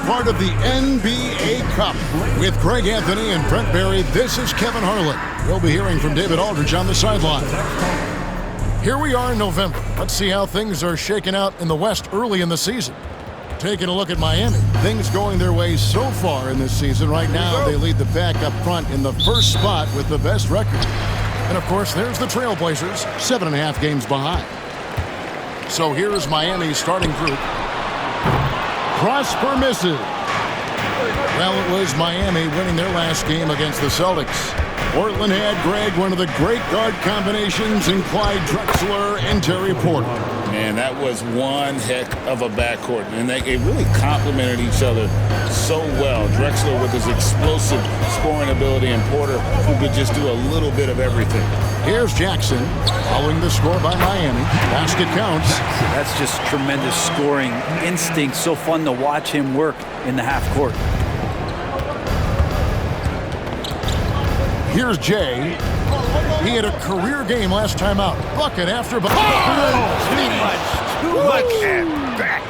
part of the NBA Cup. With Greg Anthony and Brent Barry, this is Kevin Harlan. We'll be hearing from David Aldridge on the sideline. Here we are in November. Let's see how things are shaking out in the West early in the season. Taking a look at Miami. Things going their way so far in this season. Right now, they lead the pack up front in the first spot with the best record. And, of course, there's the Trailblazers, 7.5 games behind. So here's Miami's starting group. Prosper misses. Well, it was Miami winning their last game against the Celtics. Portland had, Greg, one of the great guard combinations in Clyde Drexler and Terry Porter. Man, that was one heck of a backcourt, and they really complemented each other so well. Drexler with his explosive scoring ability, and Porter who could just do a little bit of everything. Here's Jackson following the score by Miami. Basket counts. That's just tremendous scoring instinct. So fun to watch him work in the half court. Here's Jay. He had a career game last time out. Bucket after bucket. Look at that.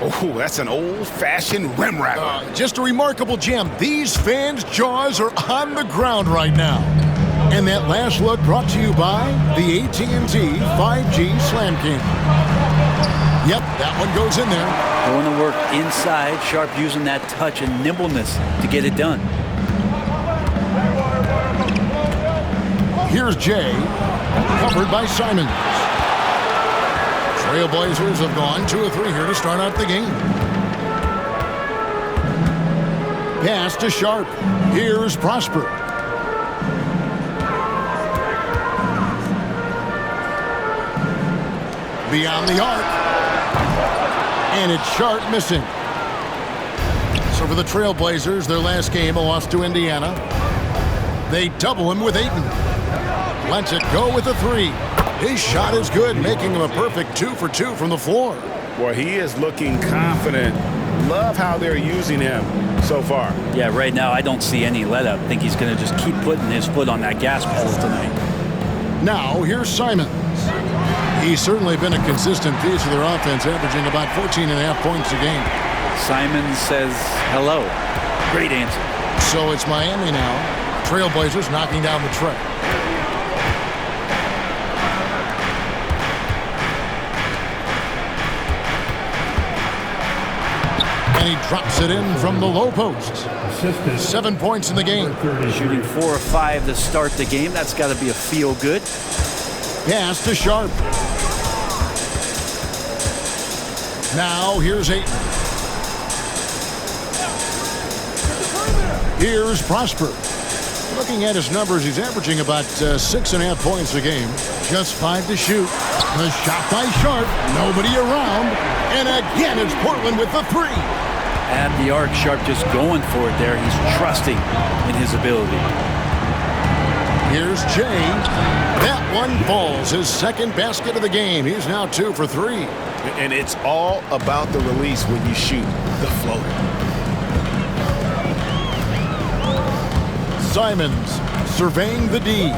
Oh, that's an old-fashioned rim wrapper. Just a remarkable gem. These fans' jaws are on the ground right now. And that last look brought to you by the AT&T 5G Slam King. Yep, that one goes in there. Going to work inside, Sharp using that touch and nimbleness to get it done. Here's Jay, covered by Simons. Trailblazers have gone 2 of 3 here to start out the game. Pass to Sharp. Here's Prosper. Beyond the arc. And it's Sharp missing. So for the Trailblazers, their last game, a loss to Indiana. They double him with Ayton. Lets it go with a 3. His shot is good, making him a perfect 2 for 2 from the floor. Boy, he is looking confident. Love how they're using him so far. Yeah, right now I don't see any let-up. I think he's going to just keep putting his foot on that gas pedal tonight. Now, here's Simons. He's certainly been a consistent piece of their offense, averaging about 14.5 points a game. Simons says hello. Great answer. So it's Miami now. Trailblazers knocking down the tray. And he drops it in from the low post. 7 points in the game. Shooting 4 or 5 to start the game. That's got to be a feel-good. Pass to Sharp. Now here's Ayton. Here's Prosper. Looking at his numbers, he's averaging about 6.5 points a game. Just 5 to shoot. A shot by Sharp. Nobody around. And again, it's Portland with the 3. At the arc, Sharp just going for it there. He's trusting in his ability. Here's Jay. That one falls. His second basket of the game. He's now 2 for 3. And it's all about the release when you shoot the floater. Simons surveying the D.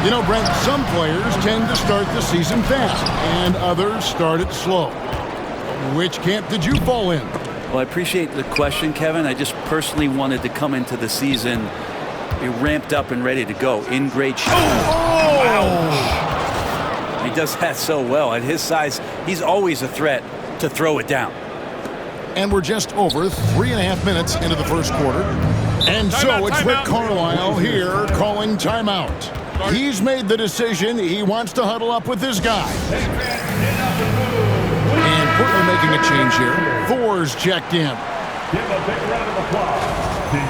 You know, Brent, some players tend to start the season fast, and others start it slow. Which camp did you fall in? Well, I appreciate the question, Kevin. I just personally wanted to come into the season ramped up and ready to go, in great shape. Ouch. He does that so well. At his size, he's always a threat to throw it down. And we're just over 3.5 minutes into the first quarter. And so it's Rick Carlisle here calling timeout. He's made the decision. He wants to huddle up with this guy. And Portland making a change here. Thor's checked in.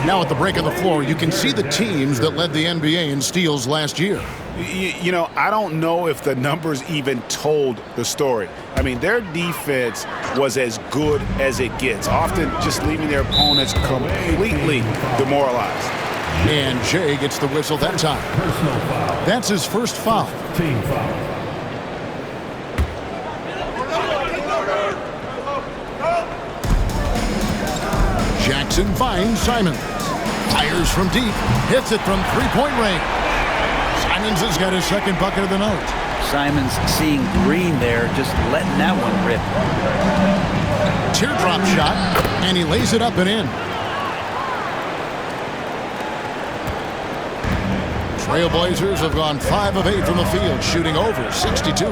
Now at the break of the floor, you can see the teams that led the NBA in steals last year. You know, I don't know if the numbers even told the story. I mean, their defense was as good as it gets, often just leaving their opponents completely demoralized. And Jay gets the whistle that time. That's his first foul. Team foul. Jackson finds Simons. Fires from deep. Hits it from three-point range. Simons has got his second bucket of the night. Simons seeing green there, just letting that one rip. Teardrop shot, and he lays it up and in. Trailblazers have gone 5 of 8 from the field, shooting over 62%.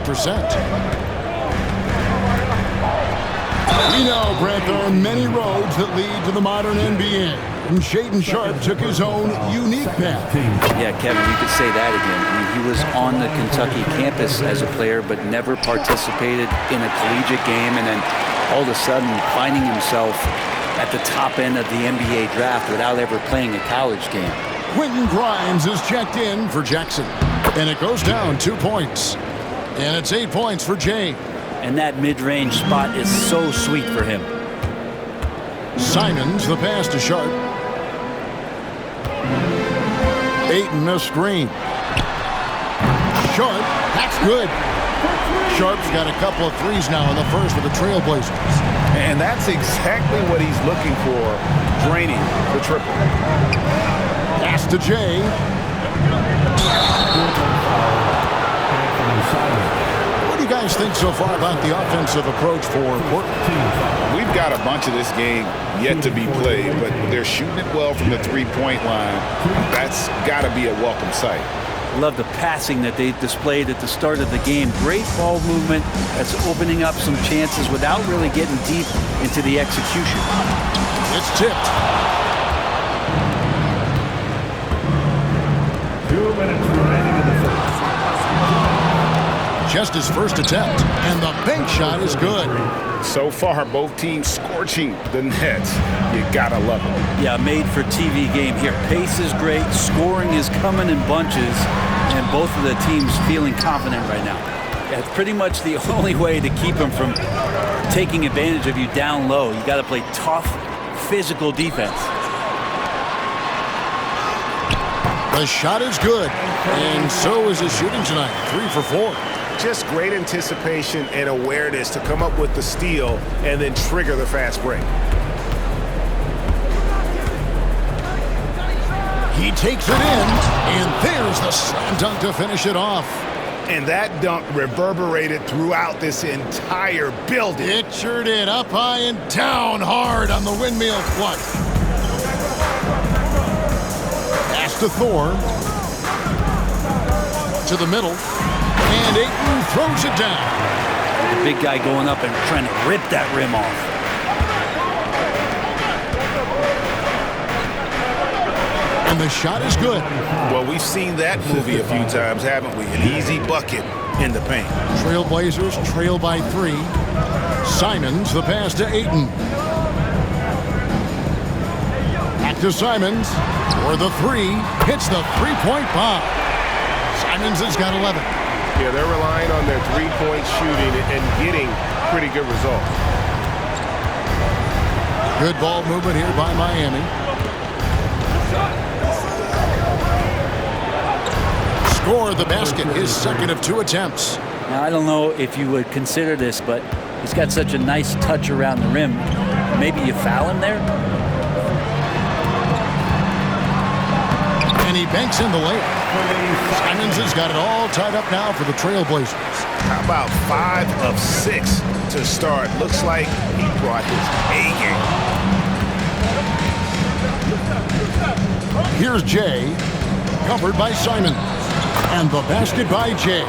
We know, Brent, there are many roads that lead to the modern NBA. And Shaedon Sharpe took his own unique path. Yeah, Kevin, you could say that again. I mean, he was on the Kentucky campus as a player, but never participated in a collegiate game, and then all of a sudden finding himself at the top end of the NBA draft without ever playing a college game. Quentin Grimes is checked in for Jackson, and it goes down 2 points. And it's 8 points for Jay. And that mid-range spot is so sweet for him. Simons, the pass to Sharpe. Ayton, a screen. Sharpe, that's good. Sharpe's got a couple of threes now in the first with the Trailblazers. And that's exactly what he's looking for, draining the triple. Pass to Jay. What do you guys think so far about the offensive approach for Portland? We've got a bunch of this game yet to be played, but they're shooting it well from the three-point line. That's got to be a welcome sight. Love the passing that they displayed at the start of the game. Great ball movement that's opening up some chances without really getting deep into the execution. It's tipped. 2 minutes remaining in the first. Just his first attempt, and the bank shot is good. So far, both teams scorching the Nets. You gotta love it. Yeah, made for TV game here. Pace is great, scoring is coming in bunches, and both of the teams feeling confident right now. Yeah, it's pretty much the only way to keep them from taking advantage of you down low. You got to play tough, physical defense. The shot is good, and so is his shooting tonight. 3 for 4. Just great anticipation and awareness to come up with the steal and then trigger the fast break. He takes it in, and there's the slam dunk to finish it off. And that dunk reverberated throughout this entire building. It sure did. Up high and down hard on the windmill flush. Pass to Thor. To the middle. And Ayton throws it down. The big guy going up and trying to rip that rim off. And the shot is good. Well, we've seen that movie a few times, haven't we? An easy bucket in the paint. Trailblazers trail by 3. Simons, the pass to Ayton. Back to Simons. For the 3. Hits the three-point bomb. Simons has got 11. Yeah, they're relying on their three-point shooting and getting pretty good results. Good ball movement here by Miami. Score the basket, his second of 2 attempts. Now, I don't know if you would consider this, but he's got such a nice touch around the rim. Maybe you foul him there? And he banks in the layup. Simons has got it all tied up now for the Trailblazers. How about 5 of 6 to start? Looks like he brought his A game. Here's Jay, covered by Simons. And the basket by Jay.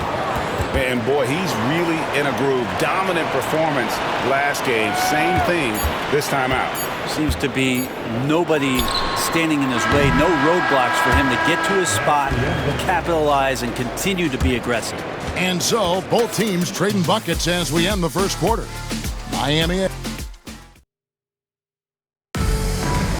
Man, boy, he's really in a groove. Dominant performance last game. Same thing this time out. Seems to be nobody standing in his way, no roadblocks for him to get to his spot, capitalize, and continue to be aggressive. And so, both teams trading buckets as we end the first quarter. Miami